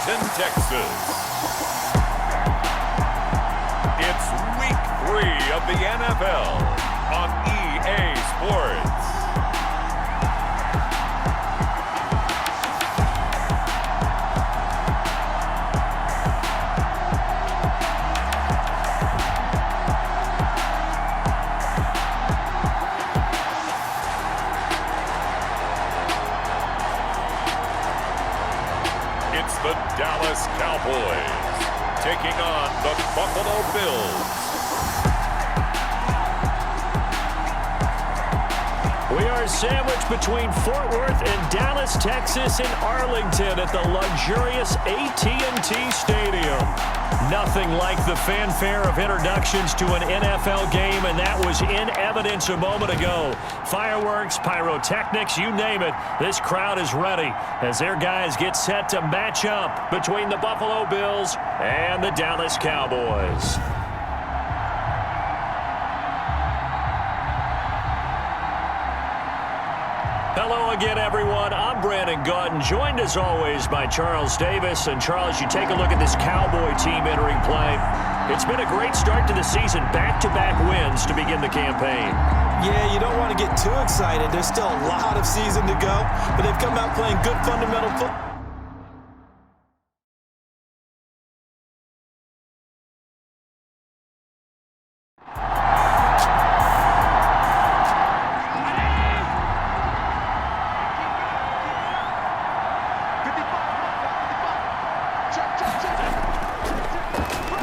Arlington, Texas. It's week 3 of the NFL on EA Sports. The Dallas Cowboys taking on the Buffalo Bills. We are sandwiched between Fort Worth and Dallas, Texas, and Arlington at the luxurious AT&T Stadium. Nothing like the fanfare of introductions to an NFL game, and that was in evidence a moment ago. Fireworks, pyrotechnics, you name it. This crowd is ready as their guys get set to match up between the Buffalo Bills and the Dallas Cowboys. Hello again, everyone. I'm Brandon Gautin, joined as always by Charles Davis. And Charles, you take a look at this Cowboy team entering play. It's been a great start to the season, back-to-back wins to begin the campaign. Yeah, you don't want to get too excited. There's still a lot of season to go, but they've come out playing good fundamental football.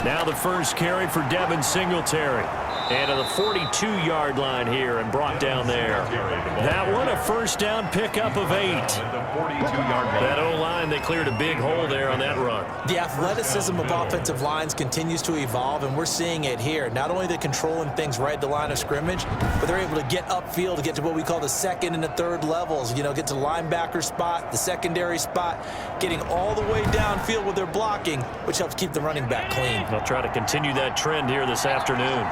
Now the first carry for Devin Singletary. And to the 42-yard line here and brought down there. That one a first down pickup of 8. That O-line, they cleared a big hole there on that run. The athleticism of offensive lines continues to evolve, and we're seeing it here. Not only are they controlling things right at the line of scrimmage, but they're able to get upfield to get to what we call the second and the third levels. You know, get to the linebacker spot, the secondary spot, getting all the way downfield with their blocking, which helps keep the running back clean. They'll try to continue that trend here this afternoon.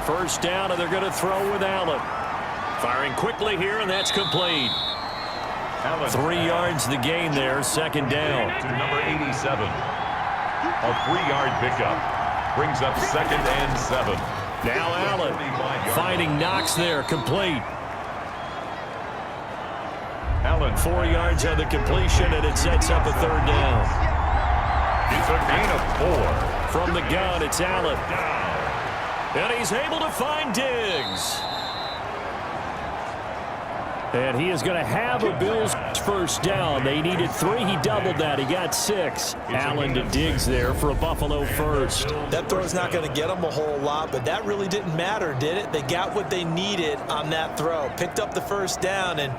First down, and they're going to throw with Allen. Firing quickly here, and that's complete. 3 yards the gain there, second down. To number 87. A 3-yard pickup. Brings up 2nd and 7. Now Allen finding Knox there, complete. Allen 4 yards on the completion, and it sets up a third down. It's a gain of 4. From the gun, it's Allen. And he's able to find Diggs. And he is going to have a Bills first down. They needed 3. He doubled that. He got 6. Allen to Diggs there for a Buffalo first. That throw's not going to get them a whole lot, but that really didn't matter, did it? They got what they needed on that throw. Picked up the first down, and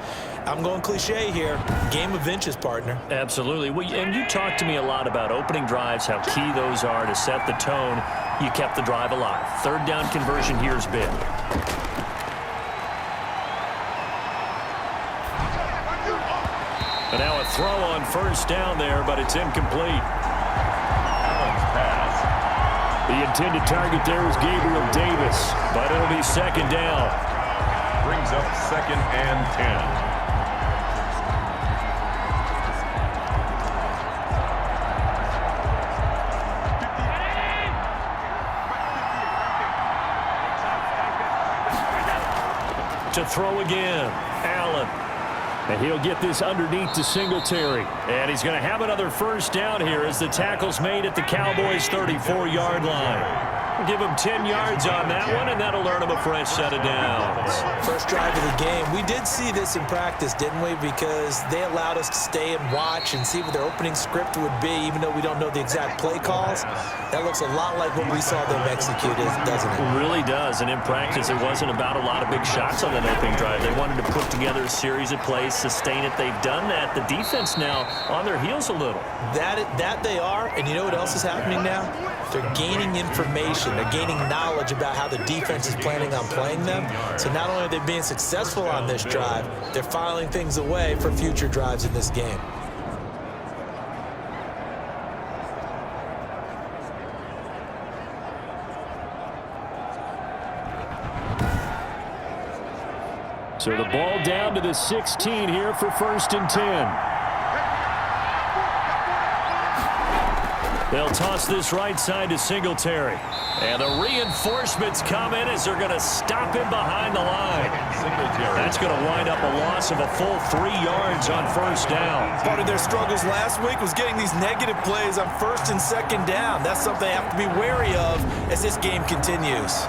I'm going cliche here. Game of inches, partner. Absolutely. Well, and you talked to me a lot about opening drives, how key those are to set the tone. You kept the drive alive. Third down conversion here is big. And now a throw on first down there, but it's incomplete. Allen's pass. The intended target there was Gabriel Davis, but it'll be second down. Brings up 2nd and 10. To throw again, Allen. And he'll get this underneath to Singletary. And he's going to have another first down here as the tackle's made at the Cowboys' 34-yard line. Give him 10 yards on that one, and that'll earn him a fresh set of downs. First drive of the game. We did see this in practice, didn't we? Because they allowed us to stay and watch and see what their opening script would be, even though we don't know the exact play calls. That looks a lot like what we saw them execute, doesn't it? It really does. And in practice, it wasn't about a lot of big shots on that opening drive. They wanted to put together a series of plays, sustain it. They've done that. The defense now on their heels a little. That they are, and you know what else is happening now? They're gaining information. They're gaining knowledge about how the defense is planning on playing them. So not only are they being successful on this drive, they're filing things away for future drives in this game. So the ball down to the 16 here for 1st and 10. They'll toss this right side to Singletary. And the reinforcements come in as they're going to stop him behind the line. That's going to wind up a loss of a full 3 yards on 1st down. Part of their struggles last week was getting these negative plays on 1st and 2nd down. That's something they have to be wary of as this game continues.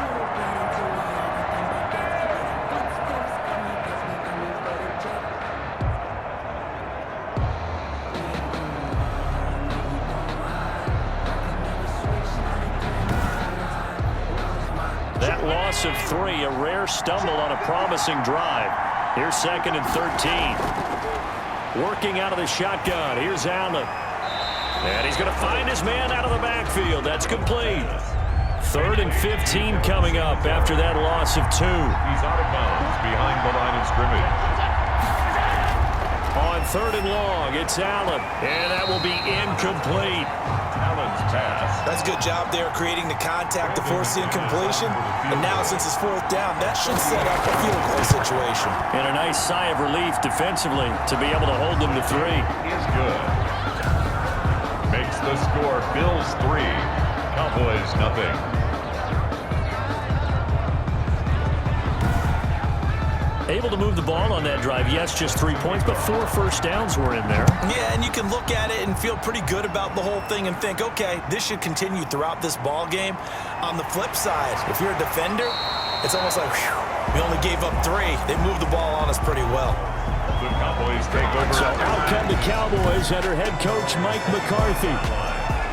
Loss of 3, a rare stumble on a promising drive. Here's 2nd and 13. Working out of the shotgun. Here's Allen. And he's going to find his man out of the backfield. That's complete. 3rd and 15 coming up after that loss of 2. He's out of bounds behind the line of scrimmage. On 3rd and long, it's Allen. And that will be incomplete. Allen's pass. That's a good job there creating the contact to force the incompletion. And now since it's 4th down, that should set up a field goal situation. And a nice sigh of relief defensively to be able to hold them to 3. Is good. Makes the score Bills 3, Cowboys nothing. Able to move the ball on that drive. Yes, just 3 points, but 4 first downs were in there. Yeah, and you can look at it and feel pretty good about the whole thing and think, okay, this should continue throughout this ball game. On the flip side, if you're a defender, it's almost like, whew, we only gave up 3. They moved the ball on us pretty well. The Cowboys take over. So out come the Cowboys under head coach Mike McCarthy.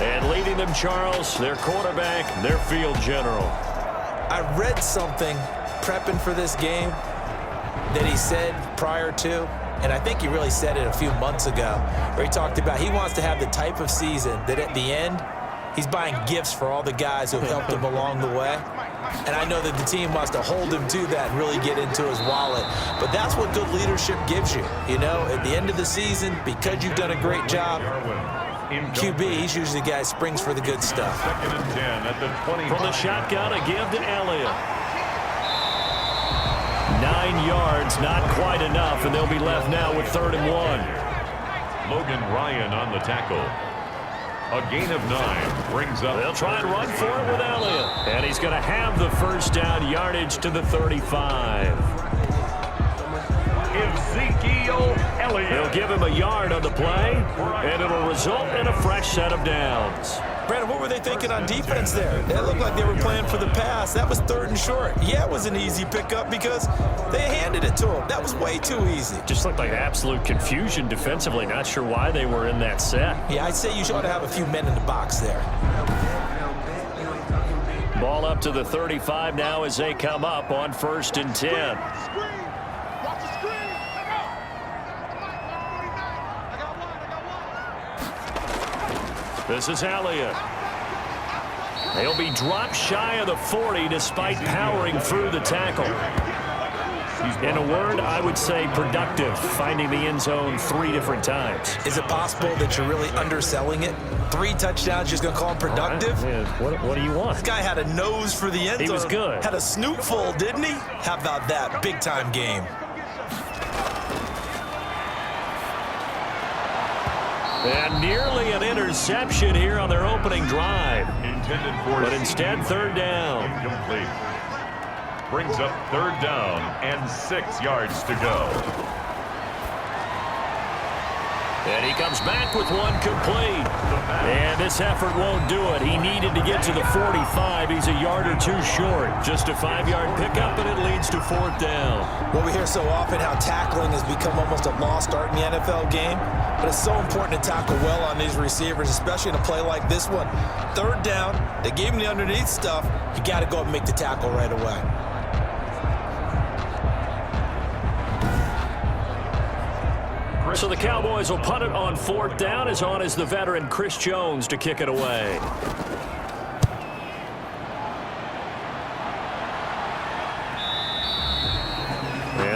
And leading them, Charles, their quarterback, their field general. I read something prepping for this game that he said prior to, and I think he really said it a few months ago, where he talked about he wants to have the type of season that at the end, he's buying gifts for all the guys who have helped him along the way. And I know that the team wants to hold him to that and really get into his wallet. But that's what good leadership gives you. You know, at the end of the season, because you've done a great job, QB, he's usually the guy who springs for the good stuff. 2nd and 10 at the 20. From the shotgun, a give to Elliott. 9 yards, not quite enough, and they'll be left now with 3rd and 1. Logan Ryan on the tackle. A gain of 9 brings up. They'll try and run for it with Elliott. And he's going to have the 1st down yardage to the 35. Ezekiel Elliott. They'll give him a yard on the play, and it'll result in a fresh set of downs. Brandon, what were they thinking on defense there? It looked like they were playing for the pass. That was 3rd and short. Yeah, it was an easy pickup because they handed it to him. That was way too easy. Just looked like absolute confusion defensively. Not sure why they were in that set. Yeah, I'd say you ought to have a few men in the box there. Ball up to the 35 now as they come up on 1st and 10. This is Elliott. He'll be dropped shy of the 40 despite powering through the tackle. In a word, I would say productive, finding the end zone 3 different times. Is it possible that you're really underselling it? 3 touchdowns, just going to call him productive? Right. What do you want? This guy had a nose for the end zone. He was good. Had a snoot full, didn't he? How about that? Big-time game. And nearly an interception here on their opening drive. Intended for, but instead 3rd down. Incomplete. Brings up 3rd down and 6 yards to go. And he comes back with 1 complete. And this effort won't do it. He needed to get to the 45. He's a yard or 2 short. Just a 5-yard pickup, and it leads to 4th down. Well, we hear so often how tackling has become almost a lost art in the NFL game. But it's so important to tackle well on these receivers, especially in a play like this one. 3rd down, they gave him the underneath stuff. You got to go and make the tackle right away. So the Cowboys will punt it on 4th down. As on is the veteran Chris Jones to kick it away.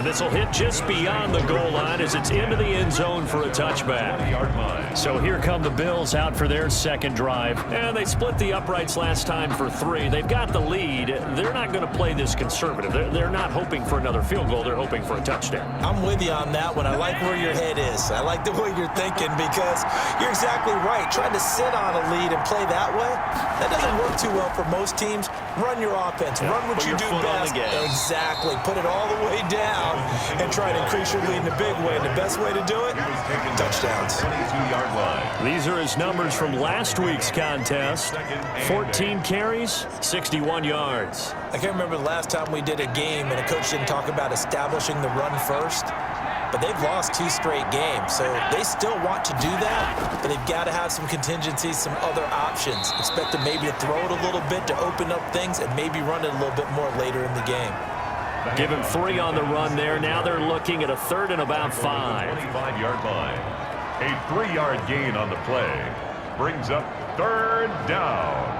And this will hit just beyond the goal line as it's into the end zone for a touchback. So here come the Bills out for their second drive. And they split the uprights last time for 3. They've got the lead. They're not going to play this conservative. They're not hoping for another field goal. They're hoping for a touchdown. I'm with you on that one. I like where your head is. I like the way you're thinking because you're exactly right. Trying to sit on a lead and play that way, that doesn't work too well for most teams. Run your offense. Run what you do best. Exactly. Put it all the way down and try to increase your lead in a big way. And the best way to do it, touchdowns. 22-yard line. These are his numbers from last week's contest. 14 carries, 61 yards. I can't remember the last time we did a game and a coach didn't talk about establishing the run first. But they've lost 2 straight games, so they still want to do that, but they've got to have some contingencies, some other options. Expect them maybe to throw it a little bit to open up things and maybe run it a little bit more later in the game. Give him 3 on the run there. Now they're looking at a 3rd and about 5. 25-yard line. A 3-yard gain on the play. Brings up 3rd down.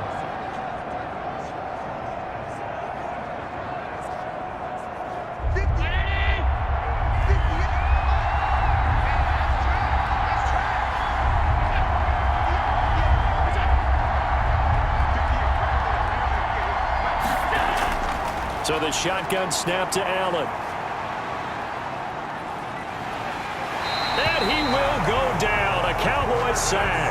So the shotgun snap to Allen. And he will go down. A Cowboys sack.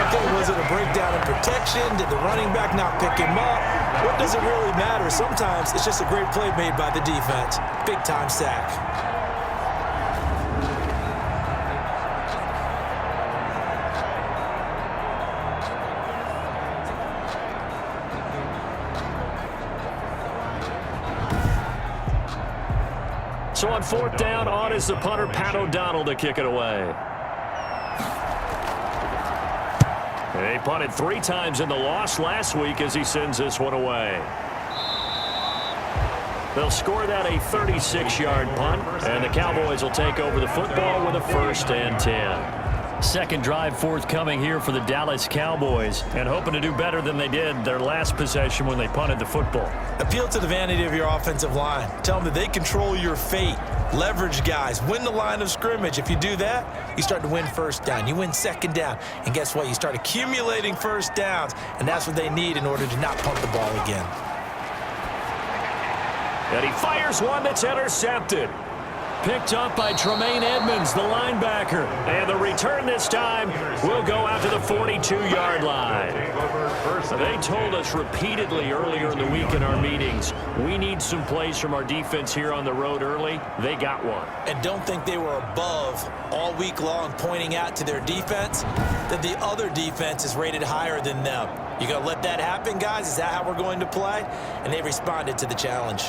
Okay, was it a breakdown in protection? Did the running back not pick him up? What does it really matter? Sometimes it's just a great play made by the defense. Big-time sack. So on 4th down, on is the punter, Pat O'Donnell, to kick it away. They punted 3 times in the loss last week as he sends this one away. They'll score that a 36-yard punt, and the Cowboys will take over the football with a 1st and 10. Second drive forthcoming here for the Dallas Cowboys, and hoping to do better than they did their last possession when they punted the football. Appeal to the vanity of your offensive line. Tell them that they control your fate. Leverage guys. Win the line of scrimmage. If you do that, you start to win 1st down. You win 2nd down. And guess what? You start accumulating 1st downs, and that's what they need in order to not punt the ball again. And he fires one that's intercepted. Picked up by Tremaine Edmonds, the linebacker. And the return this time will go out to the 42-yard line. They told us repeatedly earlier in the week in our meetings, we need some plays from our defense here on the road early. They got one. And don't think they were above all week long pointing out to their defense that the other defense is rated higher than them. You going to let that happen, guys? Is that how we're going to play? And they responded to the challenge.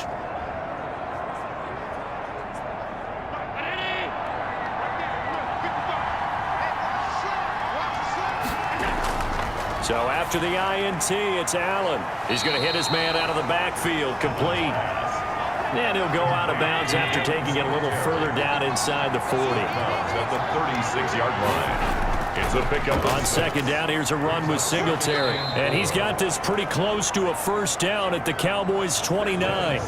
So after the INT, it's Allen. He's going to hit his man out of the backfield, complete. And he'll go out of bounds after taking it a little further down inside the 40. At the 36-yard line. It's a pickup. On 2nd down, here's a run with Singletary. And he's got this pretty close to a 1st down at the Cowboys' 29.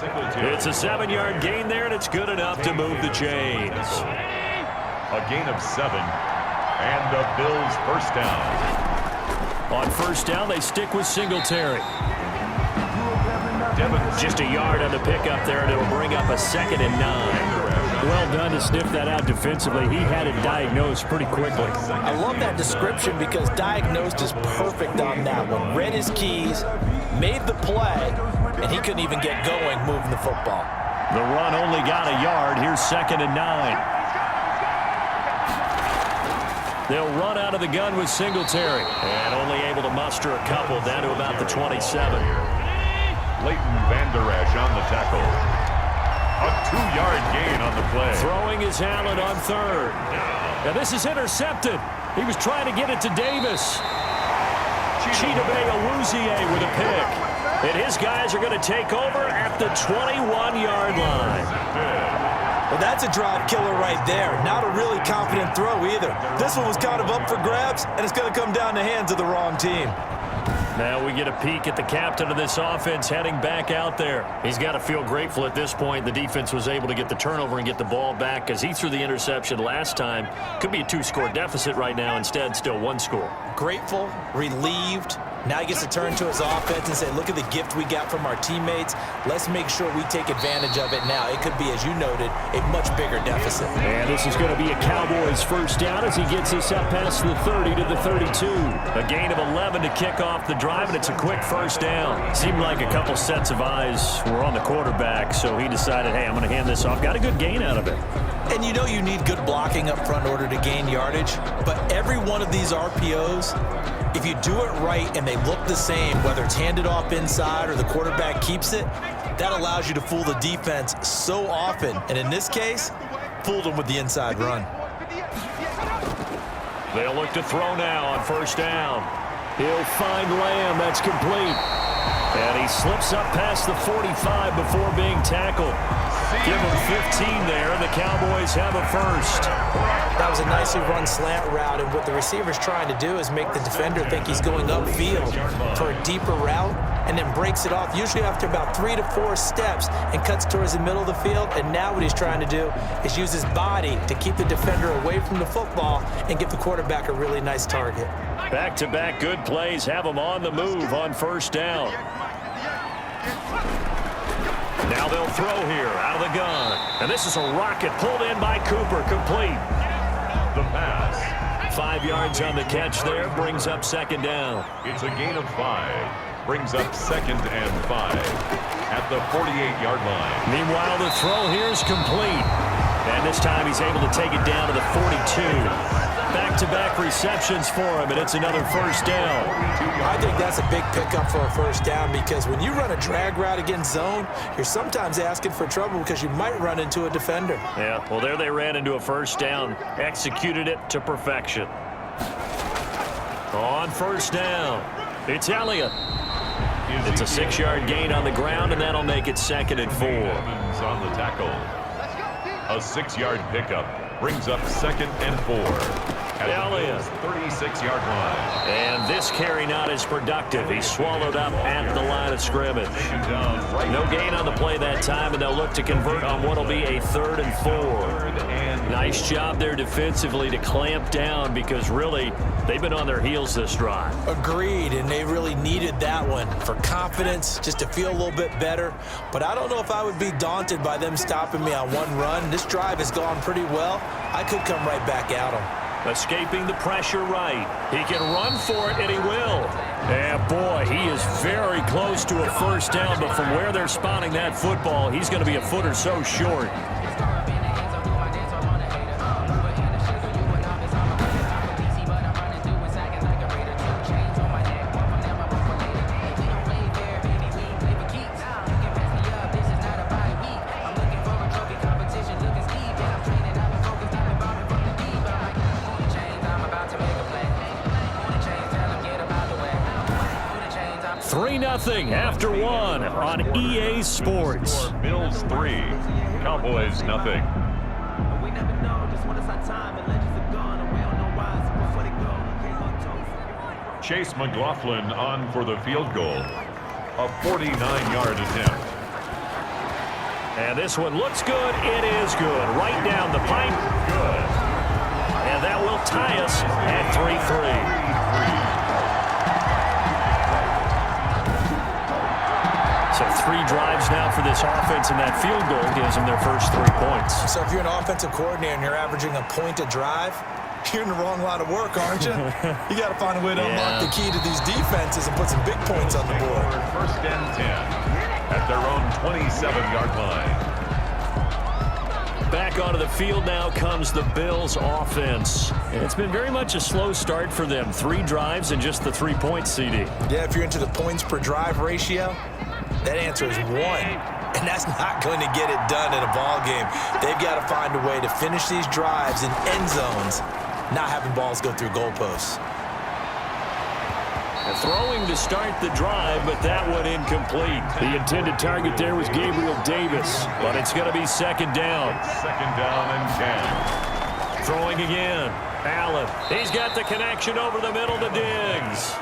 It's a 7-yard gain there, and it's good enough to move the chains. A gain of 7. And the Bills' 1st down. On 1st down, they stick with Singletary. Just a yard on the pickup there, and it'll bring up a 2nd and 9. Well done to sniff that out defensively. He had it diagnosed pretty quickly. I love that description because diagnosed is perfect on that one. Read his keys, made the play, and he couldn't even get going moving the football. The run only got a yard. Here's 2nd and 9. They'll run out of the gun with Singletary. And only able to muster a couple down to about the 27. Leighton Vander Esch on the tackle. A 2-yard gain on the play. Throwing is Allen on 3rd. Now this is intercepted. He was trying to get it to Davis. Chidobe Awuzie with a pick. And his guys are going to take over at the 21-yard line. Well, that's a drive killer right there. Not a really confident throw either. This one was kind of up for grabs, and it's going to come down the hands of the wrong team. Now we get a peek at the captain of this offense heading back out there. He's got to feel grateful at this point the defense was able to get the turnover and get the ball back because he threw the interception last time. Could be a 2-score deficit right now. Instead, still 1 score. Grateful, relieved. Now he gets to turn to his offense and say, look at the gift we got from our teammates. Let's make sure we take advantage of it now. It could be, as you noted, a much bigger deficit. And this is going to be a Cowboys first down as he gets us up past the 30 to the 32. A gain of 11 to kick off the drive, and it's a quick first down. Seemed like a couple sets of eyes were on the quarterback, so he decided, hey, I'm going to hand this off. Got a good gain out of it. And you know you need good blocking up front in order to gain yardage, but every one of these RPOs, if you do it right and they look the same, whether it's handed off inside or the quarterback keeps it, that allows you to fool the defense so often. And in this case, fooled them with the inside run. They'll look to throw now on first down. He'll find Lamb. That's complete. And he slips up past the 45 before being tackled. Give him 15 there, and the Cowboys have a first. That was a nicely run slant route, and what the receiver's trying to do is make the defender think he's going upfield for a deeper route and then breaks it off, usually after about 3 to 4 steps, and cuts towards the middle of the field. And now what he's trying to do is use his body to keep the defender away from the football and give the quarterback a really nice target. Back-to-back good plays have him on the move on first down. Now they'll throw here out of the gun. And this is a rocket pulled in by Cooper, complete. The pass. 5 yards on the catch there, brings up second down. It's a gain of 5. Brings up 2nd and 5 at the 48-yard line. Meanwhile, the throw here is complete. And this time he's able to take it down to the 42. Back-to-back receptions for him, and it's another first down. I think that's a big pickup for a first down because when you run a drag route against zone, you're sometimes asking for trouble because you might run into a defender. Yeah, well, there they ran into a first down. Executed it to perfection. On first down, it's Elliott. It's a 6-yard gain on the ground, and that'll make it 2nd and 4. Evans on the tackle. A 6-yard pickup brings up 2nd and 4. At Elliott. 36-yard line. And this carry not as productive. He's swallowed up at the line of scrimmage. No gain on the play that time, and they'll look to convert on what will be a 3rd and 4. Nice job there defensively to clamp down because really they've been on their heels this drive. Agreed, and they really needed that one for confidence, just to feel a little bit better. But I don't know if I would be daunted by them stopping me on one run. This drive has gone pretty well. I could come right back at them. Escaping the pressure right. He can run for it, and he will. And, boy, he is very close to a first down, but from where they're spotting that football, he's going to be a foot or so short. Nothing after 1 on EA Sports. Bills 3, Cowboys nothing. Chase McLaughlin on for the field goal. A 49-yard attempt. And this one looks good. It is good. Right down the pipe. Good. And that will tie us at 3-3. So 3 drives now for this offense, and that field goal gives them their first 3 points. So if you're an offensive coordinator and you're averaging a point a drive, you're in the wrong line of work, aren't you? You got to find a way to unlock the key to these defenses and put some big points on the board. 1st and 10 at their own 27-yard line. Back onto the field now comes the Bills offense. And it's been very much a slow start for them. 3 drives and just the 3 points, CD. Yeah, if you're into the points per drive ratio, that answer is 1. And that's not going to get it done in a ball game. They've got to find a way to finish these drives in end zones, not having balls go through goalposts. And throwing to start the drive, but that one incomplete. The intended target there was Gabriel Davis. But it's going to be 2nd down. 2nd down and 10. Throwing again. Allen. He's got the connection over the middle to Diggs.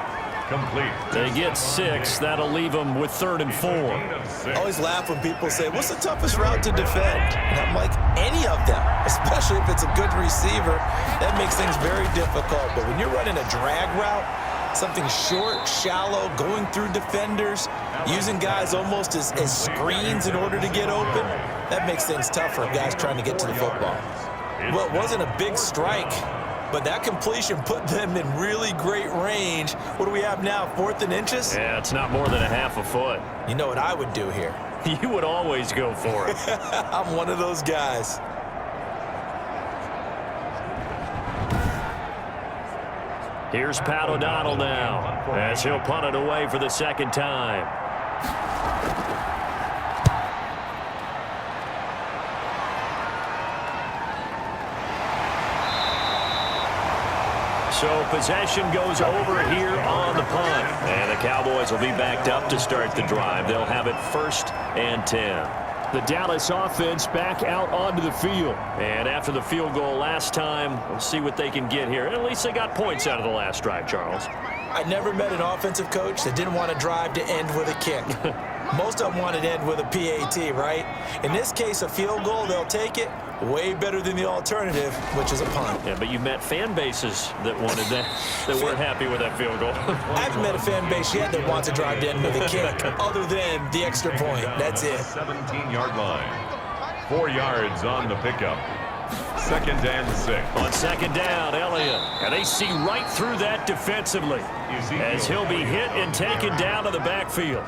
complete. They get 6. That'll leave them with 3rd and 4. I always laugh when people say, what's the toughest route to defend? And I'm like, any of them, especially if it's a good receiver. That makes things very difficult. But when you're running a drag route, something short, shallow, going through defenders, using guys almost as screens in order to get open, that makes things tough for guys trying to get to the football. Well, it wasn't a big strike, but that completion put them in really great range. What do we have now, 4th and inches? Yeah, it's not more than a half a foot. You know what I would do here? You would always go for it. I'm one of those guys. Here's Pat O'Donnell now, as he'll punt it away for the 2nd time. So possession goes over here on the punt. And the Cowboys will be backed up to start the drive. They'll have it 1st and 10. The Dallas offense back out onto the field. And after the field goal last time, we'll see what they can get here. At least they got points out of the last drive, Charles. I never met an offensive coach that didn't want to drive to end with a kick. Most of them wanted to end with a PAT, right? In this case, a field goal, they'll take it. Way better than the alternative, which is a punt. Yeah, but you met fan bases that wanted that, that weren't happy with that field goal. I haven't met a fan base yet that wants to drive to end with a kick, other than the extra point. That's it. 17-yard line. 4 yards on the pickup. 2nd and 6. On 2nd down, Elliott. And they see right through that defensively as he'll be hit and taken down to the backfield.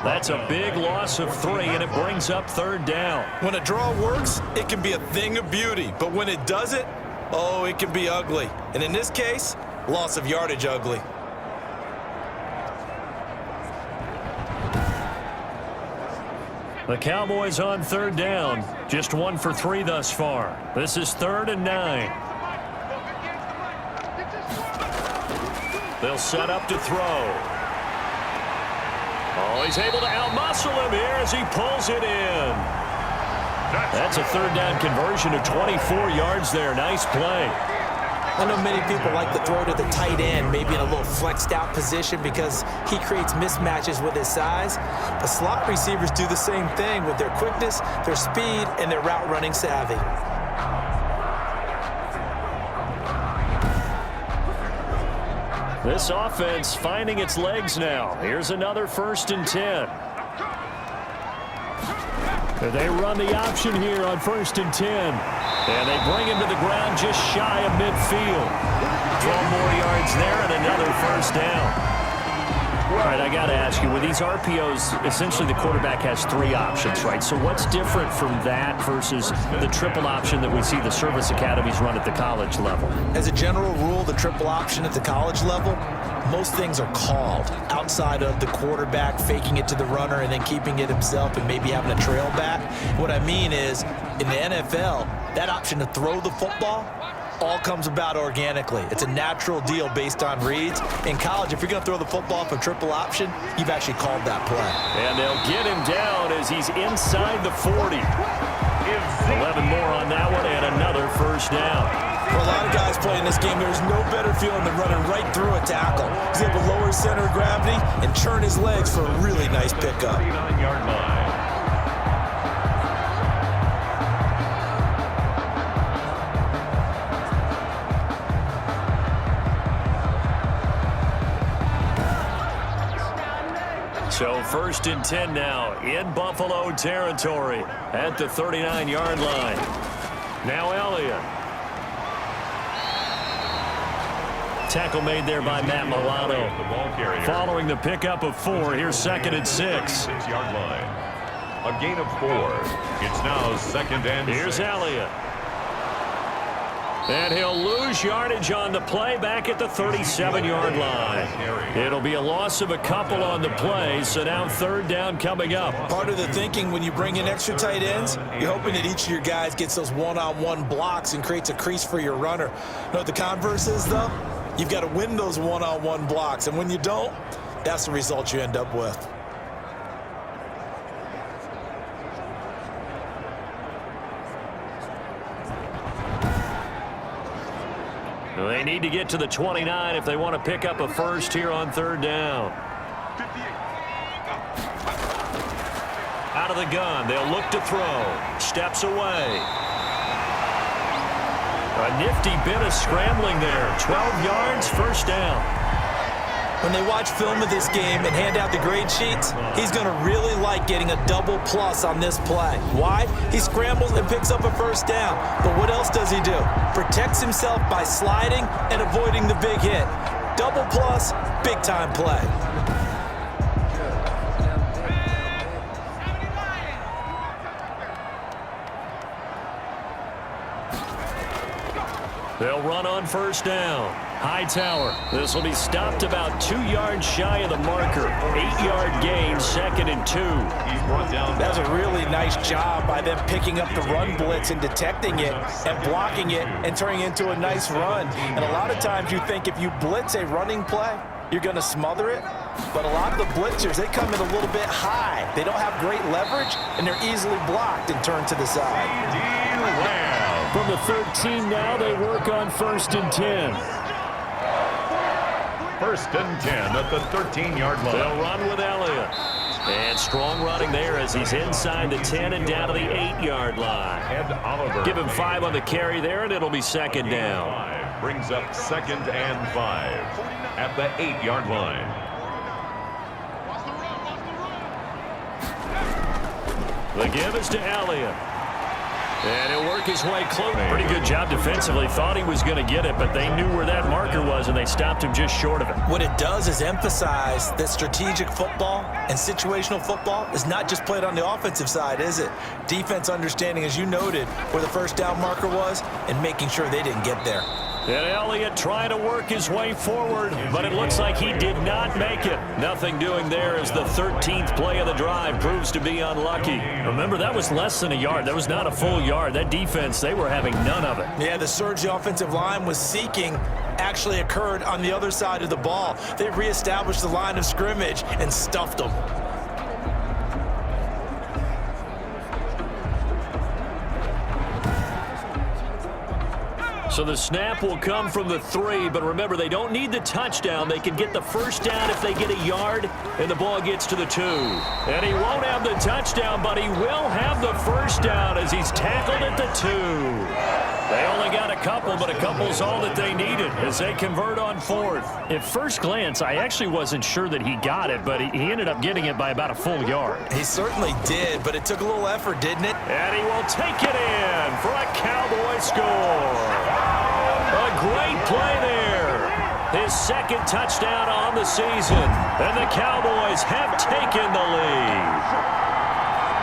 That's a big loss of 3, and it brings up 3rd down. When a draw works, it can be a thing of beauty. But when it doesn't, oh, it can be ugly. And in this case, loss of yardage ugly. The Cowboys on 3rd down. Just 1 for 3 thus far. This is 3rd and 9. They'll set up to throw. Oh, he's able to outmuscle him here as he pulls it in. That's a 3rd down conversion of 24 yards there. Nice play. I know many people like to throw to the tight end, maybe in a little flexed out position because he creates mismatches with his size. But slot receivers do the same thing with their quickness, their speed, and their route running savvy. This offense finding its legs now. Here's another 1st and 10. They run the option here on 1st and 10. And they bring him to the ground just shy of midfield. 12 more yards there and another 1st down. All right, I got to ask you, with these RPOs, essentially the quarterback has 3 options, right? So what's different from that versus the triple option that we see the service academies run at the college level? As a general rule, the triple option at the college level, most things are called outside of the quarterback faking it to the runner and then keeping it himself and maybe having a trail back. What I mean is, in the NFL, that option to throw the football all comes about organically. It's a natural deal based on reads. In college, if you're going to throw the football for triple option, you've actually called that play. And they'll get him down as he's inside the 40. 11 more on that one and another 1st down. For a lot of guys playing this game, there's no better feeling than running right through a tackle. He's able to lower his center of gravity and churn his legs for a really nice pickup. 39-yard line. So 1st and 10 now in Buffalo territory at the 39-yard line. Now Elliott. Tackle made there by Matt Milano. Following the pickup of 4, here's 2nd and 6. 6-yard line. A gain of 4. It's now 2nd and 6. Here's Elliott. And he'll lose yardage on the play back at the 37-yard line. It'll be a loss of a couple on the play, so now 3rd down coming up. Part of the thinking when you bring in extra tight ends, you're hoping that each of your guys gets those one-on-one blocks and creates a crease for your runner. You know what the converse is, though? You've got to win those one-on-one blocks, and when you don't, that's the result you end up with. They need to get to the 29 if they want to pick up a first here on third down. Out of the gun, they'll look to throw. Steps away. A nifty bit of scrambling there. 12 yards, first down. When they watch film of this game and hand out the grade sheets, he's going to really like getting a double plus on this play. Why? He scrambles and picks up a first down. But what else does he do? Protects himself by sliding and avoiding the big hit. Double plus, big time play. They'll run on first down. Hightower. This will be stopped about 2 yards shy of the marker. 8-yard gain, 2nd and 2. He's brought down. That's a really nice job by them picking up the run blitz and detecting it and blocking it and turning it into a nice run. And a lot of times you think if you blitz a running play, you're going to smother it. But a lot of the blitzers, they come in a little bit high. They don't have great leverage, and they're easily blocked and turned to the side. From the 13 now, they work on 1st and 10. 1st and 10 at the 13-yard line. They'll run with Elliott. And strong running there as he's inside the 10 and down to the 8-yard line. Ed Oliver. Give him 5 on the carry there, and it'll be 2nd down. Brings up 2nd and 5 at the 8-yard line. The give is to Elliott. And he'll work his way close. Pretty good job defensively. Thought he was going to get it, but they knew where that marker was, and they stopped him just short of it. What it does is emphasize that strategic football and situational football is not just played on the offensive side, is it? Defense understanding, as you noted, where the first down marker was and making sure they didn't get there. And Elliott trying to work his way forward, but it looks like he did not make it. Nothing doing there as the 13th play of the drive proves to be unlucky. Remember, that was less than a yard. That was not a full yard. That defense, they were having none of it. Yeah, the surge the offensive line was seeking actually occurred on the other side of the ball. They reestablished the line of scrimmage and stuffed them. So the snap will come from the 3, but remember, they don't need the touchdown. They can get the first down if they get a yard, and the ball gets to the 2. And he won't have the touchdown, but he will have the first down as he's tackled at the 2. They only got a couple, but a couple's all that they needed as they convert on 4th. At first glance, I actually wasn't sure that he got it, but he ended up getting it by about a full yard. He certainly did, but it took a little effort, didn't it? And he will take it in for a Cowboy score. A great play there. His 2nd touchdown on the season. And the Cowboys have taken the lead.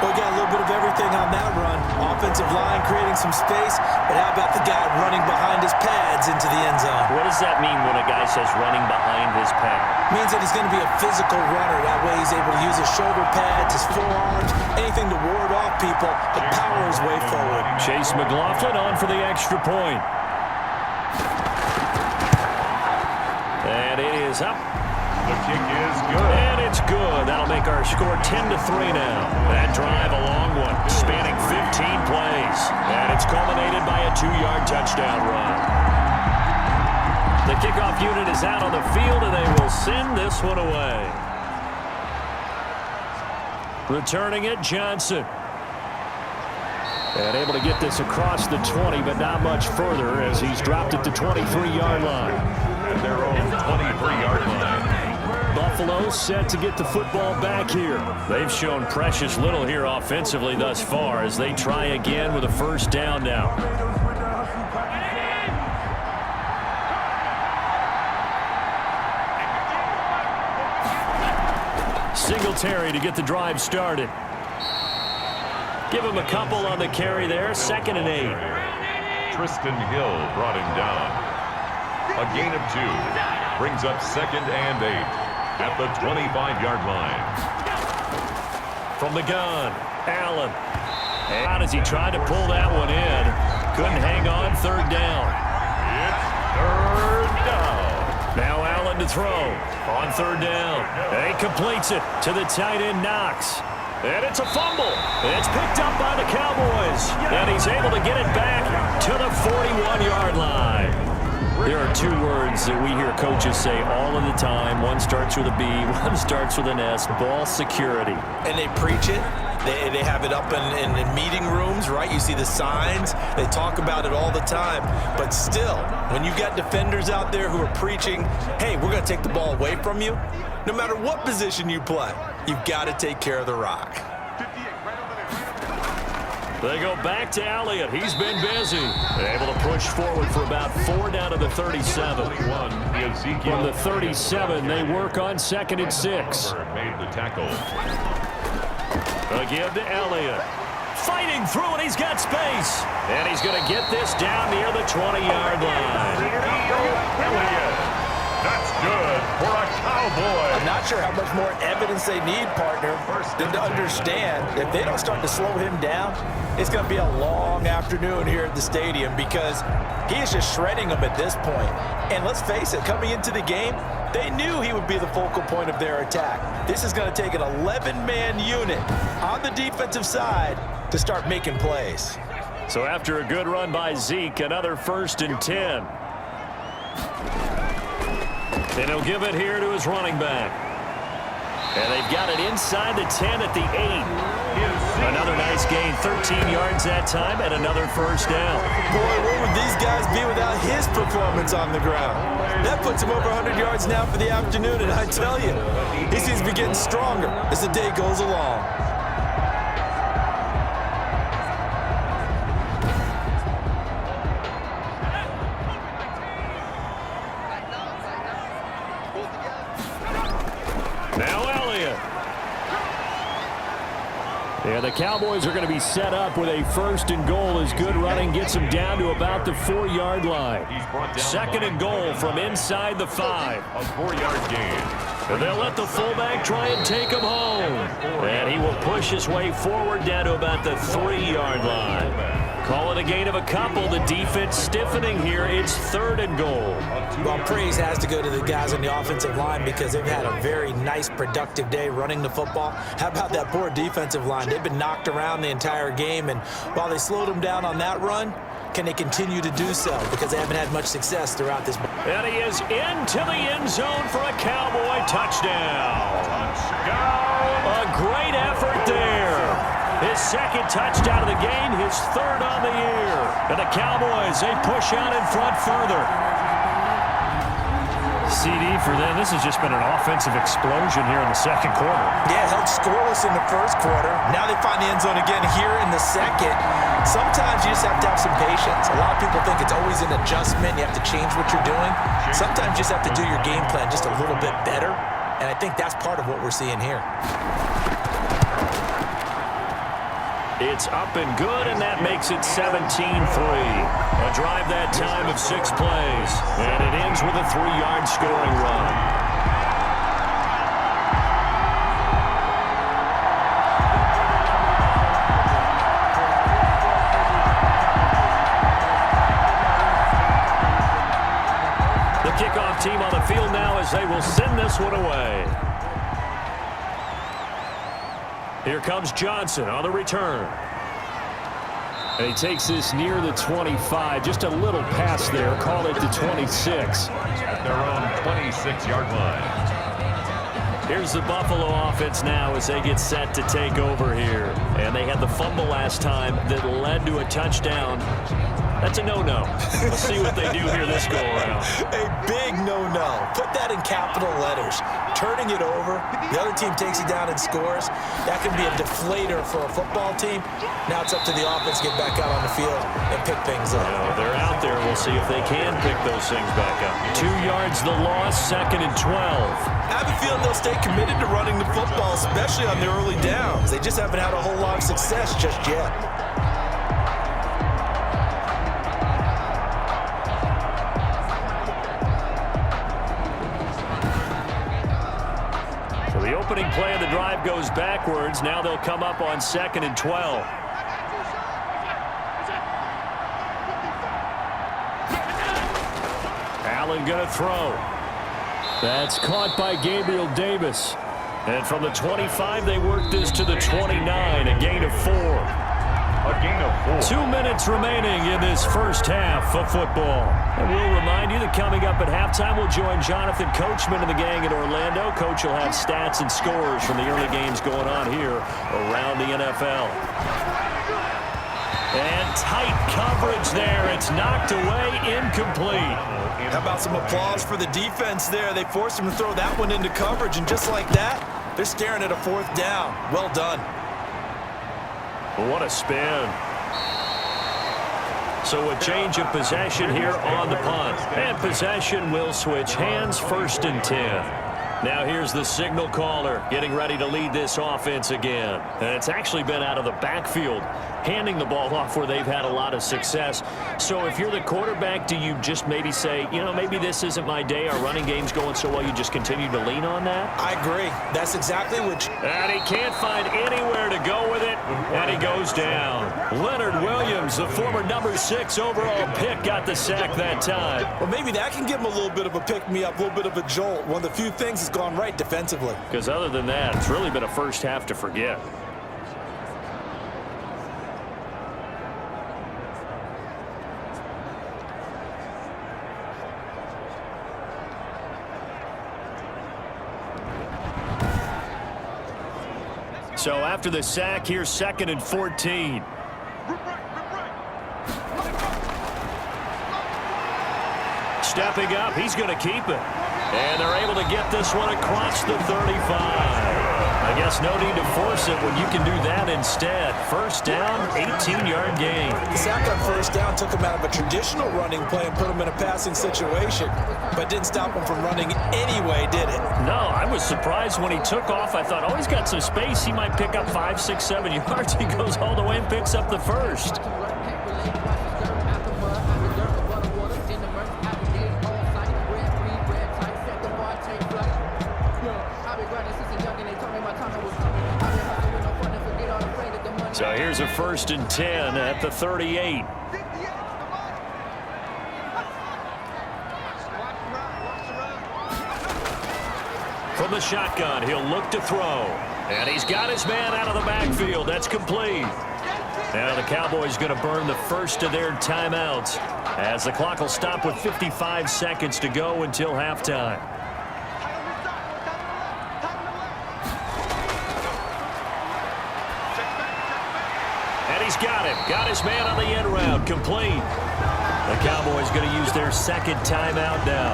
We got a little bit of everything on that run. Offensive line creating some space, but how about the guy running behind his pads into the end zone? What does that mean when a guy says running behind his pad? Means that he's going to be a physical runner. That way he's able to use his shoulder pads, his forearms, anything to ward off people, to power his way forward. Chase McLaughlin on for the extra point. And it is up. The kick is good. And it's good. That'll make our score 10-3 now. That drive, a long one, spanning 15 plays. And it's culminated by a 2-yard touchdown run. The kickoff unit is out on the field, and they will send this one away. Returning it, Johnson. And able to get this across the 20, but not much further as he's dropped at the 23-yard line. At their own 23-yard line. Buffalo set to get the football back here. They've shown precious little here offensively thus far as they try again with a first down now. Singletary to get the drive started. Give him a couple on the carry there. 2nd and 8. Tristan Hill brought him down. A gain of 2. Brings up 2nd and 8 at the 25-yard line. From the gun, Allen. Out as he tried to pull that one in. Couldn't hang on. 3rd down. It's 3rd down. Now Allen to throw on 3rd down. And he completes it to the tight end, Knox. And it's a fumble. It's picked up by the Cowboys. And he's able to get it back to the 41-yard line. There are two words that we hear coaches say all of the time. One starts with a B, one starts with an S, ball security. And they preach it. They have it up in meeting rooms, right? You see the signs. They talk about it all the time. But still, when you got defenders out there who are preaching, hey, we're going to take the ball away from you, no matter what position you play, you've got to take care of the rock. They go back to Elliott. He's been busy. They're able to push forward for about 4 down to the 37. From the 37, they work on 2nd and 6. Made the tackle. Again to Elliott. Fighting through, and he's got space. And he's going to get this down near the 20-yard line. Elliott. That's good for a Cowboy. I'm not sure how much more evidence they need, partner, than to understand if they don't start to slow him down, it's going to be a long afternoon here at the stadium because he is just shredding them at this point. And let's face it, coming into the game, they knew he would be the focal point of their attack. This is going to take an 11-man unit on the defensive side to start making plays. So after a good run by Zeke, another 1st and 10. And he'll give it here to his running back. And they've got it inside the 10 at the 8. Another nice gain, 13 yards that time, and another 1st down. Boy, where would these guys be without his performance on the ground? That puts him over 100 yards now for the afternoon, and I tell you, he seems to be getting stronger as the day goes along. Now Elliott. Yeah, the Cowboys are going to be set up with a 1st and goal as good running gets them down to about the 4-yard line. 2nd and goal from inside the 5. A 4-yard gain. And they'll let the fullback try and take him home. And he will push his way forward down to about the 3-yard line. Call it a gain of a couple. The defense stiffening here. It's 3rd and goal. Well, praise has to go to the guys on the offensive line because they've had a very nice, productive day running the football. How about that poor defensive line? They've been knocked around the entire game, and while they slowed them down on that run, can they continue to do so? Because they haven't had much success throughout this. And he is into the end zone for a Cowboy touchdown. A great effort there. His 2nd touchdown of the game, his 3rd on the year. And the Cowboys, they push out in front further. CD for them, this has just been an offensive explosion here in the 2nd quarter. Yeah, held scoreless in the 1st quarter. Now they find the end zone again here in the 2nd. Sometimes you just have to have some patience. A lot of people think it's always an adjustment. You have to change what you're doing. Sometimes you just have to do your game plan just a little bit better. And I think that's part of what we're seeing here. It's up and good, and that makes it 17-3. A drive that time of 6 plays. And it ends with a 3-yard scoring run. The kickoff team on the field now as they will send this one away. Here comes Johnson on the return. And he takes this near the 25. Just a little pass there. Call it the 26. At their own 26-yard line. Here's the Buffalo offense now as they get set to take over here. And they had the fumble last time that led to a touchdown. That's a no-no. Let's see what they do here this go-around. A big no-no. Put that in capital letters. Turning it over, the other team takes it down and scores. That can be a deflator for a football team. Now it's up to the offense to get back out on the field and pick things up. They're out there. We'll see if they can pick those things back up. 2 yards the loss, 2nd and 12. I have a feeling they'll stay committed to running the football, especially on the early downs. They just haven't had a whole lot of success just yet. The opening play of the drive goes backwards. Now they'll come up on 2nd and 12. Allen going to throw. That's caught by Gabriel Davis. And from the 25, they work this to the 29, a gain of 4. A gain of 4. 2 minutes remaining in this first half of football. And we'll remind you that coming up at halftime, we'll join Jonathan Coachman and the gang in Orlando. Coach will have stats and scores from the early games going on here around the NFL. And tight coverage there. It's knocked away, incomplete. How about some applause for the defense there? They forced him to throw that one into coverage, and just like that, they're staring at a 4th down. Well done. What a spin. So a change of possession here on the punt. And possession will switch hands, 1st and 10. Now here's the signal caller getting ready to lead this offense again. And it's actually been out of the backfield, handing the ball off where they've had a lot of success. So if you're the quarterback, do you just maybe say, you know, maybe this isn't my day. Our running game's going so well, you just continue to lean on that? I agree. That's exactly what you... And he can't find anywhere to go with it, and he goes down. Leonard Williams, the former number 6 overall pick, got the sack that time. Well, maybe that can give him a little bit of a pick-me-up, a little bit of a jolt. One of the few things that's gone right defensively. Because other than that, it's really been a first half to forget. So after the sack, here's 2nd and 14. Stepping up, he's going to keep it. And they're able to get this one across the 35. I guess no need to force it when you can do that instead. 1st down, 18-yard gain. The sack on 1st down took him out of a traditional running play and put him in a passing situation, but didn't stop him from running anyway, did it? No, I was surprised when he took off. I thought, oh, he's got some space. He might pick up 5, 6, 7 yards. He goes all the way and picks up the 1st. So here's a 1st and 10 at the 38. From the shotgun, he'll look to throw. And he's got his man out of the backfield. That's complete. Now the Cowboys going to burn the first of their timeouts as the clock will stop with 55 seconds to go until halftime. Got him. Got his man on the end round. Complete. The Cowboys going to use their 2nd timeout now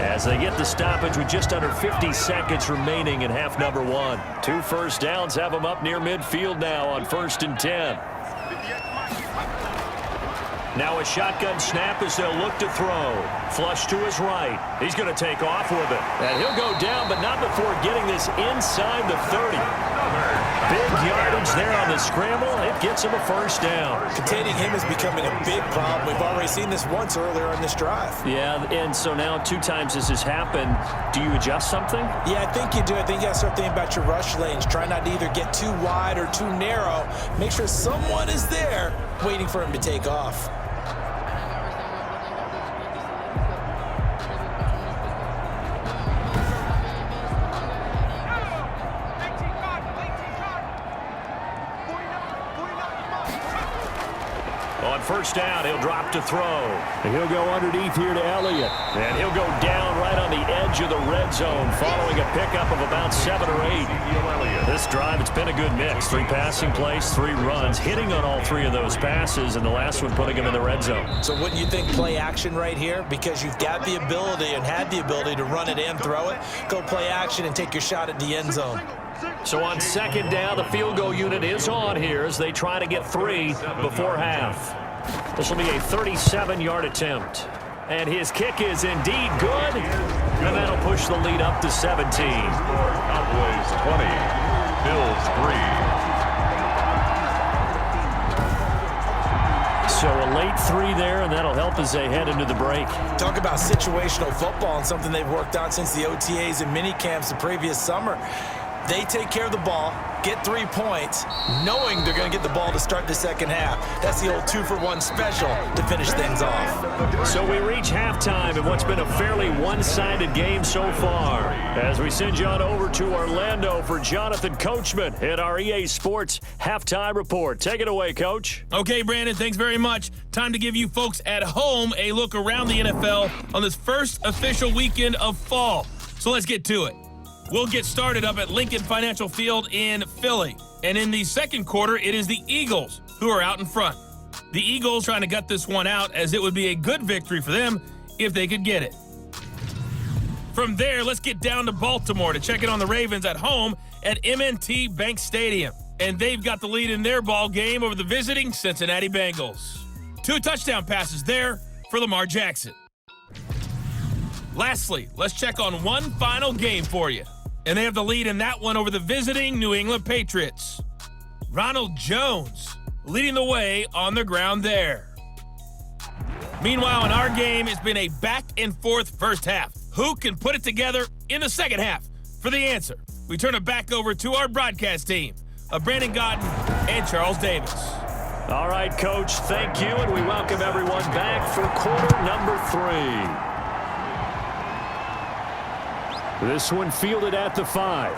as they get the stoppage with just under 50 seconds remaining in half number 1. 2 first downs have them up near midfield now on 1st and 10. Now a shotgun snap as they'll look to throw. Flush to his right. He's going to take off with it. And he'll go down, but not before getting this inside the 30. Big yardage there on the scramble. It gets him a 1st down. Containing him is becoming a big problem. We've already seen this once earlier in this drive. Yeah, and so now 2 times this has happened. Do you adjust something? Yeah, I think you do. I think you got to start thinking about your rush lanes. Try not to either get too wide or too narrow. Make sure someone is there waiting for him to take off. On 1st down, he'll drop to throw. And he'll go underneath here to Elliott. And he'll go down right on the edge of the red zone following a pickup of about 7 or 8. This drive, it's been a good mix. 3 passing plays, 3 runs, hitting on all 3 of those passes, and the last one putting him in the red zone. So wouldn't you think play action right here? Because you've got the ability and had the ability to run it and throw it. Go play action and take your shot at the end zone. So on 2nd down, the field goal unit is on here as they try to get 3 before half. This will be a 37-yard attempt. And his kick is indeed good. And that'll push the lead up to 17. Cowboys 20, Bills 3. So a late 3 there, and that'll help as they head into the break. Talk about situational football and something they've worked on since the OTAs and mini camps the previous summer. They take care of the ball, get 3 points, knowing they're going to get the ball to start the second half. That's the old 2-for-1 special to finish things off. So we reach halftime in what's been a fairly one-sided game so far. As we send you on over to Orlando for Jonathan Coachman at our EA Sports Halftime Report. Take it away, Coach. Okay, Brandon, thanks very much. Time to give you folks at home a look around the NFL on this first official weekend of fall. So let's get to it. We'll get started up at Lincoln Financial Field in Philly. And in the second quarter, it is the Eagles who are out in front. The Eagles trying to gut this one out, as it would be a good victory for them if they could get it. From there, let's get down to Baltimore to check in on the Ravens at home at M&T Bank Stadium. And they've got the lead in their ball game over the visiting Cincinnati Bengals. 2 touchdown passes there for Lamar Jackson. Lastly, let's check on one final game for you. And they have the lead in that one over the visiting New England Patriots. Ronald Jones leading the way on the ground there. Meanwhile, in our game, it's been a back-and-forth first half. Who can put it together in the second half? For the answer, we turn it back over to our broadcast team of Brandon Godden and Charles Davis. All right, Coach, thank you, and we welcome everyone back for quarter number 3. This one fielded at the 5.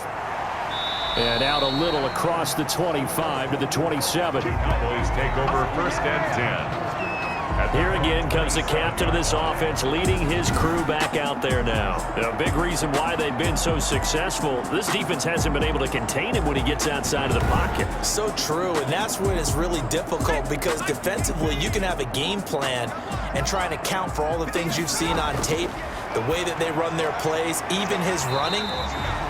And out a little across the 25 to the 27. Cowboys take over first and 10. Here again comes the captain of this offense leading his crew back out there now. A big reason why they've been so successful, this defense hasn't been able to contain him when he gets outside of the pocket. So true, and that's when it's really difficult, because defensively you can have a game plan and try to account for all the things you've seen on tape, the way that they run their plays, even his running.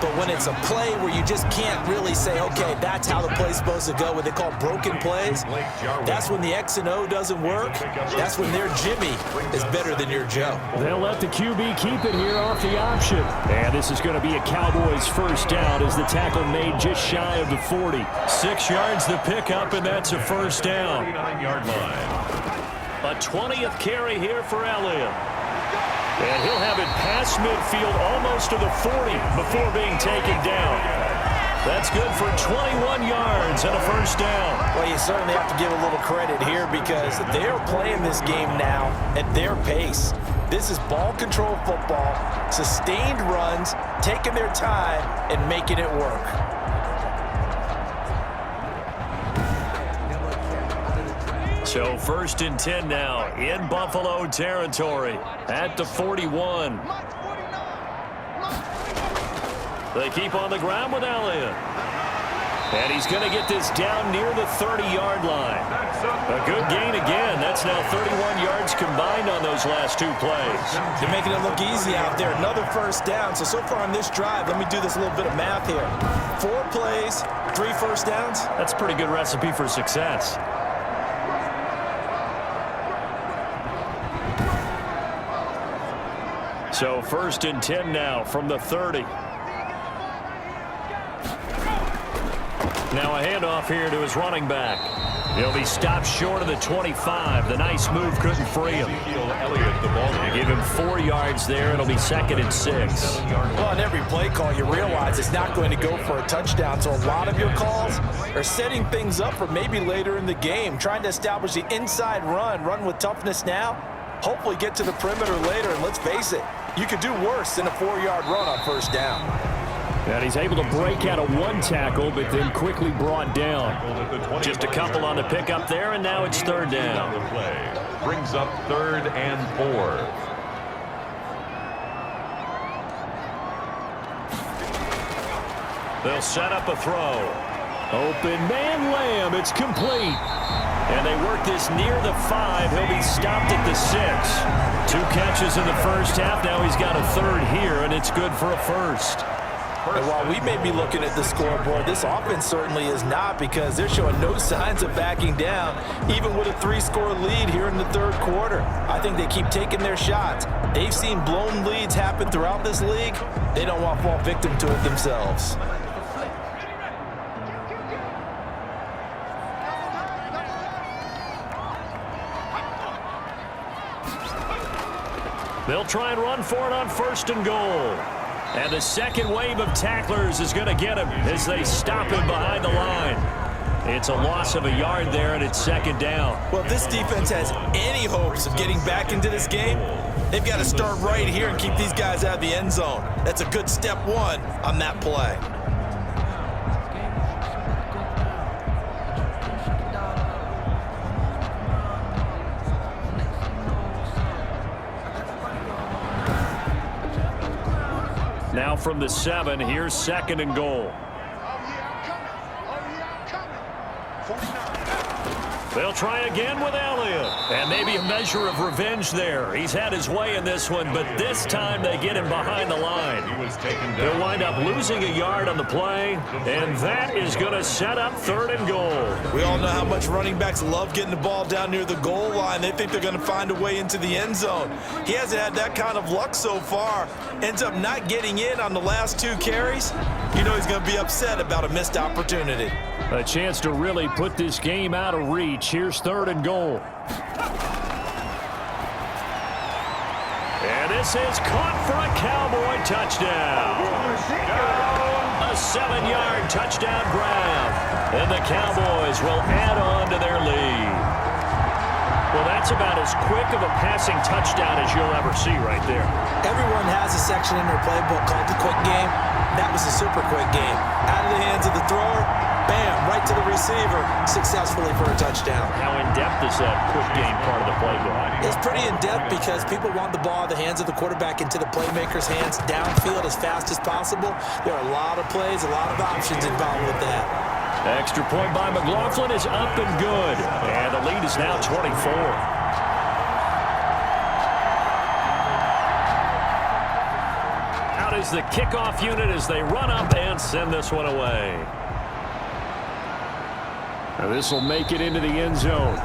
But when it's a play where you just can't really say, okay, that's how the play's supposed to go, what they call broken plays, that's when the X and O doesn't work. That's when their Jimmy is better than your Joe. They'll let the QB keep it here off the option. And this is going to be a Cowboys first down as the tackle made just shy of the 40. 6 yards the pickup, and that's a first down. 39-yard line. A 20th carry here for Elliott. And he'll have it past midfield almost to the 40 before being taken down. That's good for 21 yards and a first down. Well, you certainly have to give a little credit here, because they're playing this game now at their pace. This is ball control football, sustained runs, taking their time and making it work. So first and 10 now in Buffalo territory at the 41. They keep on the ground with Elliott. And he's going to get this down near the 30-yard line. A good gain again. That's now 31 yards combined on those last 2 plays. They're making it look easy out there. Another first down. So far on this drive, let me do this little bit of math here. 4 plays, 3 first downs. That's a pretty good recipe for success. So first and 10 now from the 30. Now a handoff here to his running back. He'll be stopped short of the 25. The nice move couldn't free him. They give him 4 yards there. It'll be 2nd and 6. Well, on every play call, you realize it's not going to go for a touchdown. So a lot of your calls are setting things up for maybe later in the game, trying to establish the inside run with toughness now. Hopefully get to the perimeter later, and let's face it, you could do worse than a 4-yard run on first down. And he's able to break out of 1 tackle, but then quickly brought down. Just a couple on the pickup there, and now it's 3rd down. The play brings up 3rd and 4. They'll set up a throw. Open man Lamb, it's complete. And they work this near the 5. He'll be stopped at the 6. 2 catches in the first half. Now he's got a 3rd here, and it's good for a first. And while we may be looking at the scoreboard, this offense certainly is not, because they're showing no signs of backing down, even with a 3-score lead here in the 3rd quarter. I think they keep taking their shots. They've seen blown leads happen throughout this league. They don't want to fall victim to it themselves. They'll try and run for it on 1st and goal. And the second wave of tacklers is going to get him as they stop him behind the line. It's a loss of a yard there, and it's second down. Well, if this defense has any hopes of getting back into this game, they've got to start right here and keep these guys out of the end zone. That's a good step one on that play. Now from the 7, here's second and goal. They'll try again with Elliott. And maybe a measure of revenge there. He's had his way in this one, but this time they get him behind the line. They'll wind up losing a yard on the play, and that is going to set up third and goal. We all know how much running backs love getting the ball down near the goal line. They think they're going to find a way into the end zone. He hasn't had that kind of luck so far. Ends up not getting in on the last 2 carries. You know he's going to be upset about a missed opportunity. A chance to really put this game out of reach. Here's third and goal. And this is caught for a Cowboy touchdown. A 7-yard touchdown grab. And the Cowboys will add on to their lead. Well, that's about as quick of a passing touchdown as you'll ever see right there. Everyone has a section in their playbook called the quick game. That was a super quick game. Out of the hands of the thrower, bam, right to the receiver, successfully for a touchdown. How in-depth is that quick game part of the playbook? It's pretty in-depth because people want the ball out of the hands of the quarterback into the playmaker's hands downfield as fast as possible. There are a lot of plays, a lot of options involved with that. Extra point by McLaughlin is up and good. And the lead is now 24. Out is the kickoff unit as they run up and send this one away. Now this will make it into the end zone.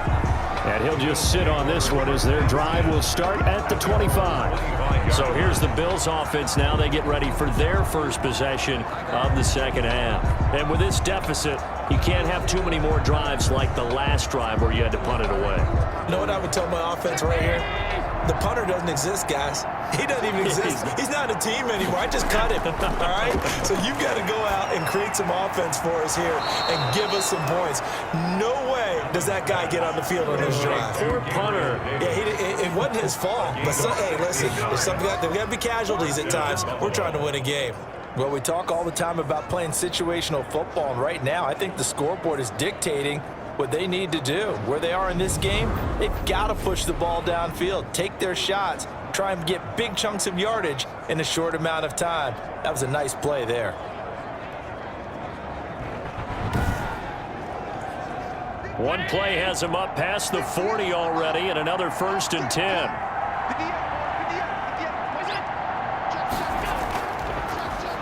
And he'll just sit on this one as their drive will start at the 25. So here's the Bills offense now. They get ready for their first possession of the second half. And with this deficit, you can't have too many more drives like the last drive where you had to punt it away. You know what I would tell my offense right here? The punter doesn't exist, guys. He doesn't even exist. He's not a team anymore. I just cut him, all right? So you've got to go out and create some offense for us here and give us some points. No way does that guy get on the field on this drive. Poor punter. Yeah, it wasn't his fault. But, hey, listen, there's got to be casualties at times. We're trying to win a game. Well, we talk all the time about playing situational football, and right now I think the scoreboard is dictating what they need to do. Where they are in this game, they've got to push the ball downfield, take their shots, try and get big chunks of yardage in a short amount of time. That was a nice play there. One play has him up past the 40 already, and another 1st and 10.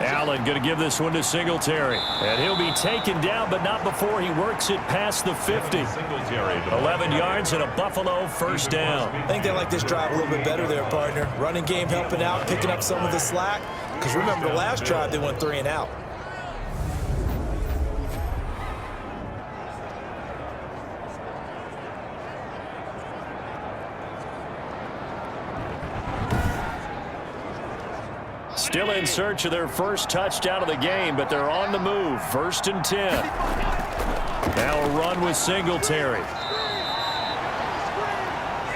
Allen going to give this one to Singletary. And he'll be taken down, but not before he works it past the 50. 11 yards and a Buffalo first down. I think they like this drive a little bit better there, partner. Running game helping out, picking up some of the slack. Because remember, the last drive they went 3 and out. Still in search of their first touchdown of the game, but they're on the move. 1st and 10. Now a run with Singletary.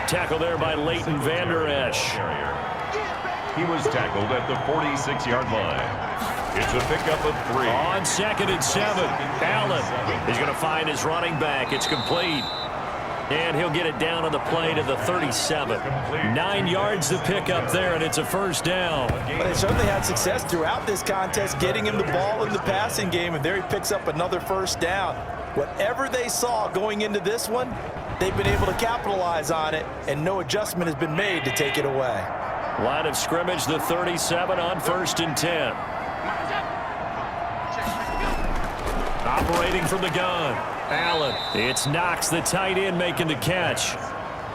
Tackle there by Leighton Vander Esch. He was tackled at the 46-yard line. It's a pickup of 3. On 2nd and 7. Allen is going to find his running back. It's complete. And he'll get it down on the play to the 37. 9 yards to pick up there, and it's a first down. But they certainly had success throughout this contest, getting him the ball in the passing game, and there he picks up another first down. Whatever they saw going into this one, they've been able to capitalize on it, and no adjustment has been made to take it away. Line of scrimmage, the 37 on 1st and 10. Operating from the gun. Allen. It's Knox, the tight end, making the catch.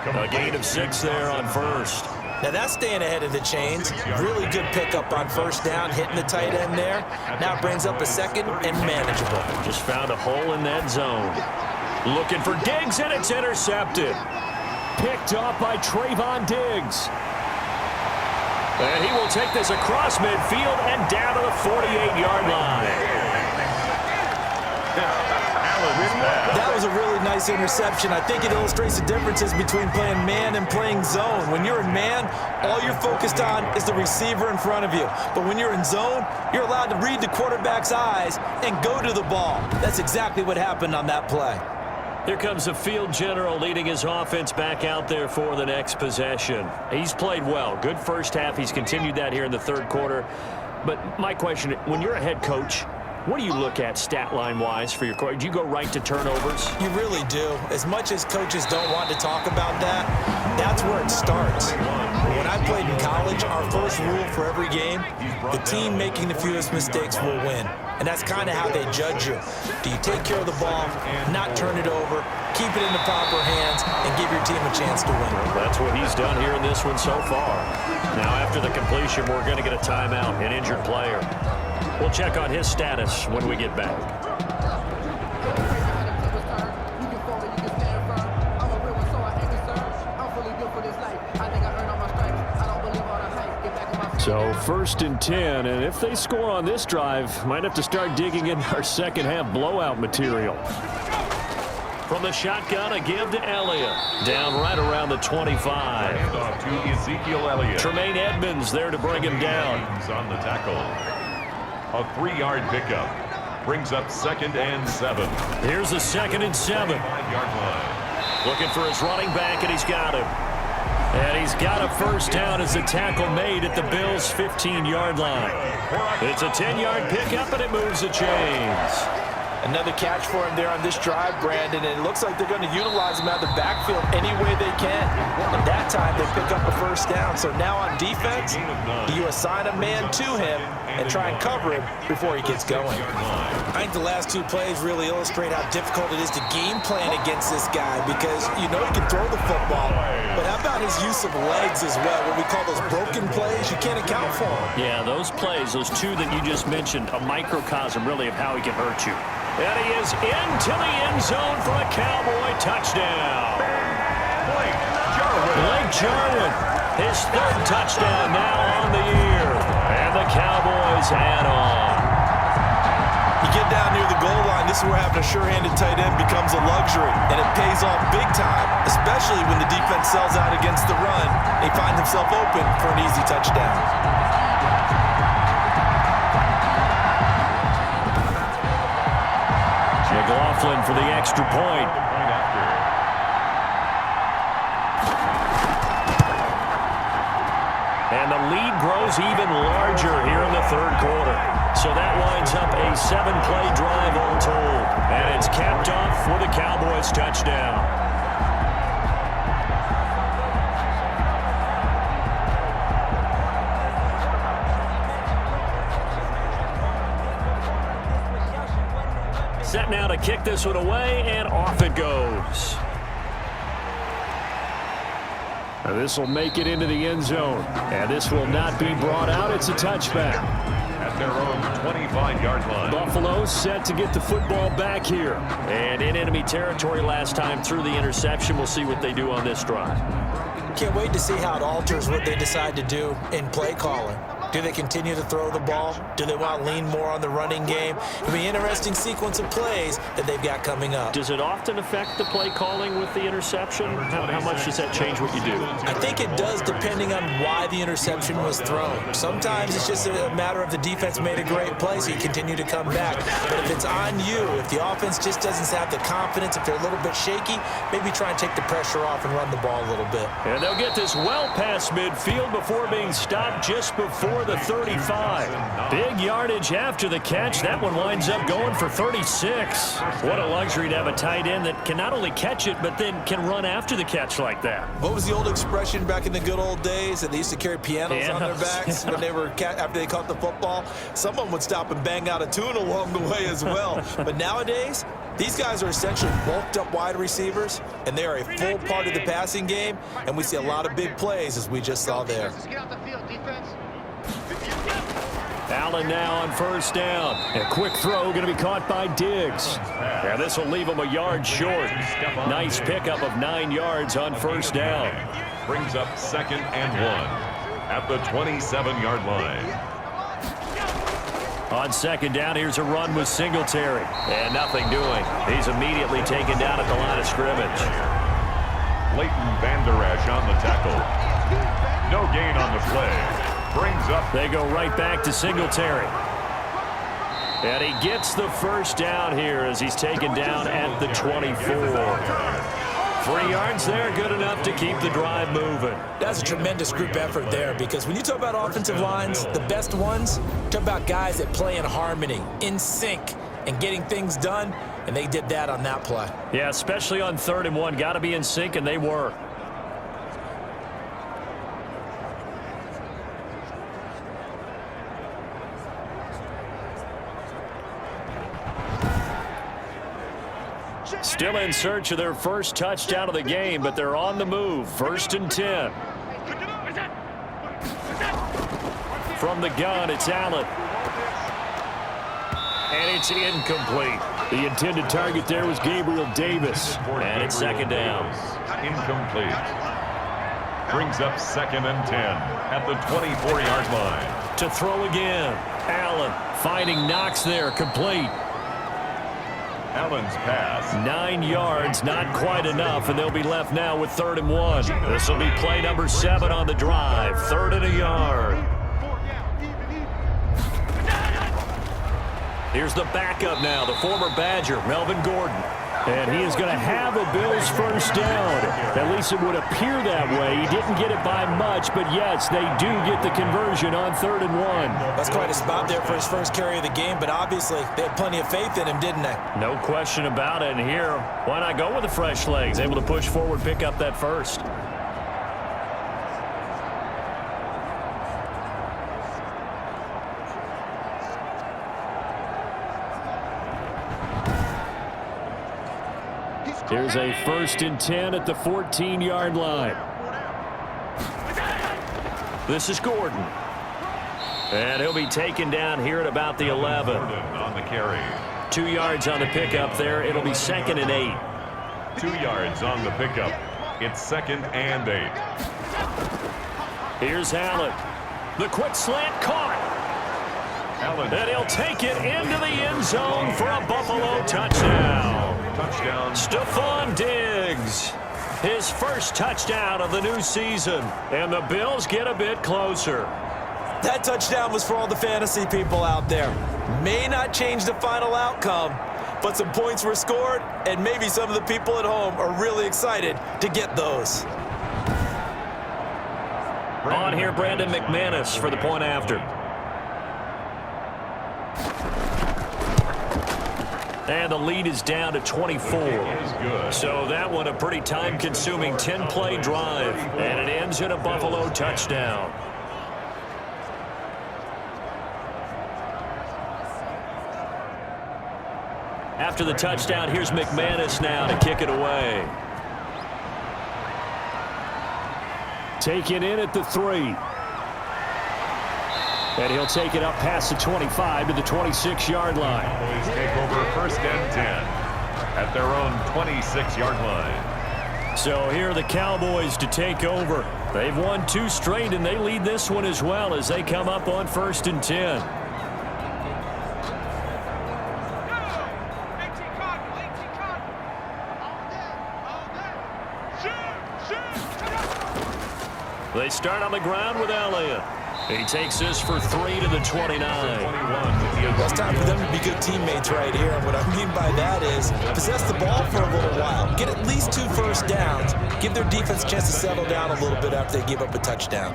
A gain of 6 there on 1st. Now that's staying ahead of the chains. Really good pickup on 1st down, hitting the tight end there. Now it brings up a 2nd and manageable. Just found a hole in that zone. Looking for Diggs, and it's intercepted. Picked off by Trayvon Diggs. And he will take this across midfield and down to the 48-yard line. That was a really nice interception. I think it illustrates the differences between playing man and playing zone. When you're in man, all you're focused on is the receiver in front of you. But when you're in zone, you're allowed to read the quarterback's eyes and go to the ball. That's exactly what happened on that play. Here comes the field general leading his offense back out there for the next possession. He's played well. Good first half. He's continued that here in the third quarter. But my question, when you're a head coach, what do you look at stat line-wise for your coach? Do you go right to turnovers? You really do. As much as coaches don't want to talk about that, that's where it starts. When I played in college, our first rule for every game, the team making the fewest mistakes will win. And that's kind of how they judge you. Do you take care of the ball, not turn it over, keep it in the proper hands, and give your team a chance to win? That's what he's done here in this one so far. Now, after the completion, we're going to get a timeout, an injured player. We'll check on his status when we get back. So 1st and 10, and if they score on this drive, might have to start digging in our second half blowout material. From the shotgun, a give to Elliott. Down right around the 25. Handoff to Ezekiel Elliott. Tremaine Edmonds there to bring him down. On the tackle. A 3-yard pickup. Brings up 2nd and 7. Here's the 2nd and 7. 5-yard line. Looking for his running back, and he's got him. And he's got a first down as the tackle made at the Bills' 15-yard line. It's a 10-yard pickup, and it moves the chains. Another catch for him there on this drive, Brandon, and it looks like they're going to utilize him out of the backfield any way they can. And that time, they pick up a first down. So now on defense, you assign a man to him and try and cover him before he gets going. I think the last 2 plays really illustrate how difficult it is to game plan against this guy because you know he can throw the football, but how about his use of legs as well? What we call those broken plays, you can't account for them. Yeah, those plays, those 2 that you just mentioned, a microcosm really of how he can hurt you. And he is into the end zone for a Cowboy touchdown. Blake Jarwin, his 3rd touchdown now on the year. And the Cowboys add on. You get down near the goal line, this is where having a sure-handed tight end becomes a luxury, and it pays off big time, especially when the defense sells out against the run. He finds himself open for an easy touchdown. McLaughlin for the extra point. And the lead grows even larger here in the third quarter. So that winds up a 7-play drive all told. And it's capped off with a Cowboys touchdown. Set now to kick this one away, and off it goes. Now this will make it into the end zone, and this will not be brought out. It's a touchback. At their own 25-yard line. Buffalo set to get the football back here. And in enemy territory last time through the interception. We'll see what they do on this drive. Can't wait to see how it alters what they decide to do in play calling. Do they continue to throw the ball? Do they want to lean more on the running game? It'll be an interesting sequence of plays that they've got coming up. Does it often affect the play calling with the interception? How much does that change what you do? I think it does depending on why the interception was thrown. Sometimes it's just a matter of the defense made a great play, so you continue to come back. But if it's on you, if the offense just doesn't have the confidence, if they're a little bit shaky, maybe try and take the pressure off and run the ball a little bit. And they'll get this well past midfield before being stopped just before the 35. Big yardage after the catch. That one winds up going for 36. What a luxury to have a tight end that can not only catch it, but then can run after the catch like that. What was the old expression back in the good old days that they used to carry pianos on their backs when they were after they caught the football? Someone would stop and bang out a tune along the way as well. But nowadays, these guys are essentially bulked up wide receivers, and they are a full part of the passing game, and we see a lot of big plays as we just saw there. Allen now on first down. A quick throw going to be caught by Diggs. Yeah, this will leave him a yard short. Nice pickup of 9 yards on first down. Brings up 2nd and 1. at the 27-yard line. On second down, here's a run with Singletary. And nothing doing. He's immediately taken down at the line of scrimmage. Leighton Vander Esch on the tackle. No gain on the play. Brings up. They go right back to Singletary. And he gets the first down here as he's taken down at the 24. 3 yards there, good enough to keep the drive moving. That's a tremendous group effort there, because when you talk about offensive lines, the best ones, talk about guys that play in harmony, in sync, and getting things done, and they did that on that play. Yeah, especially on 3rd and 1. Got to be in sync, and they were. Still in search of their first touchdown of the game, but they're on the move. 1st and 10. From the gun, it's Allen. And it's incomplete. The intended target there was Gabriel Davis. And it's 2nd down. Incomplete. Brings up 2nd and 10 at the 24-yard line. To throw again. Allen finding Knox there, complete. Allen's pass. 9 yards, not quite enough, and they'll be left now with 3rd and 1. This will be play number 7 on the drive. 3rd and a yard. Here's the backup now, the former Badger, Melvin Gordon. And he is going to have a Bills first down. At least it would appear that way. He didn't get it by much, but yes, they do get the conversion on 3rd and 1. That's quite a spot there for his first carry of the game, but obviously they had plenty of faith in him, didn't they? No question about it. And here, why not go with the fresh legs? Able to push forward, pick up that first. Here's a 1st and 10 at the 14-yard line. This is Gordon. And he'll be taken down here at about the 11. On the carry. 2 yards on the pickup there. It'll be 2nd and 8. 2 yards on the pickup. It's 2nd and 8. Here's Allen. The quick slant caught. Allen. And he'll take it into the end zone for a Buffalo touchdown. Touchdown. Stephon Diggs. His first touchdown of the new season. And the Bills get a bit closer. That touchdown was for all the fantasy people out there. May not change the final outcome, but some points were scored, and maybe some of the people at home are really excited to get those. On here, Brandon McManus for the point after. And the lead is down to 24. So that one a pretty time-consuming 10-play drive. And it ends in a Buffalo touchdown. After the touchdown, here's McManus now to kick it away. Taken in at the 3. And he'll take it up past the 25 to the 26-yard line. Cowboys take over 1st and 10 at their own 26-yard line. So here are the Cowboys to take over. They've won 2 straight, and they lead this one as well as they come up on 1st and 10. They start on the ground with Elliott. He takes this for 3 to the 29. It's time for them to be good teammates right here. And what I mean by that is possess the ball for a little while. Get at least 2 first downs. Give their defense a chance to settle down a little bit after they give up a touchdown.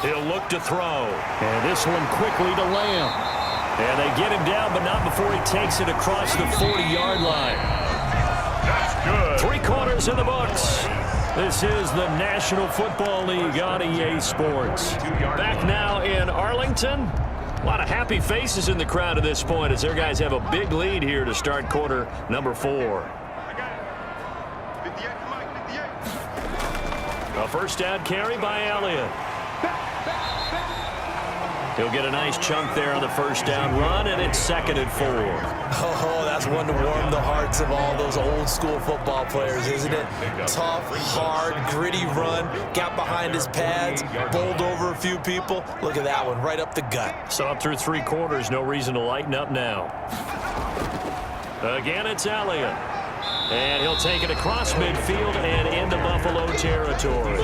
He'll look to throw. And this one quickly to Lamb. And they get him down, but not before he takes it across the 40-yard line. That's good. 3 quarters in the books. This is the National Football League on EA Sports. Back now in Arlington. A lot of happy faces in the crowd at this point as their guys have a big lead here to start quarter number 4. A first down carry by Elliott. He'll get a nice chunk there on the first down run, and it's 2nd and 4. Oh, that's one to warm the hearts of all those old school football players, isn't it? Tough, hard, gritty run, got behind his pads, bowled over a few people. Look at that one, right up the gut. So up through 3 quarters, no reason to lighten up now. Again, it's Elliott. And he'll take it across midfield and into Buffalo territory.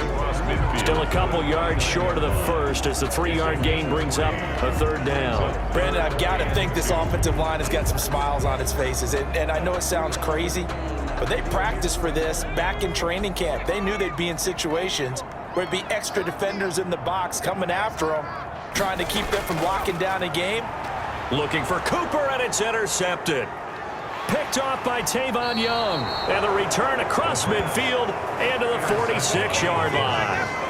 Still a couple yards short of the first as the 3-yard gain brings up a 3rd down. Brandon, I've got to think this offensive line has got some smiles on its faces. And I know it sounds crazy, but they practiced for this back in training camp. They knew they'd be in situations where there'd be extra defenders in the box coming after them, trying to keep them from locking down a game. Looking for Cooper, and it's intercepted. Picked off by Tavon Young. And the return across midfield and to the 46-yard line.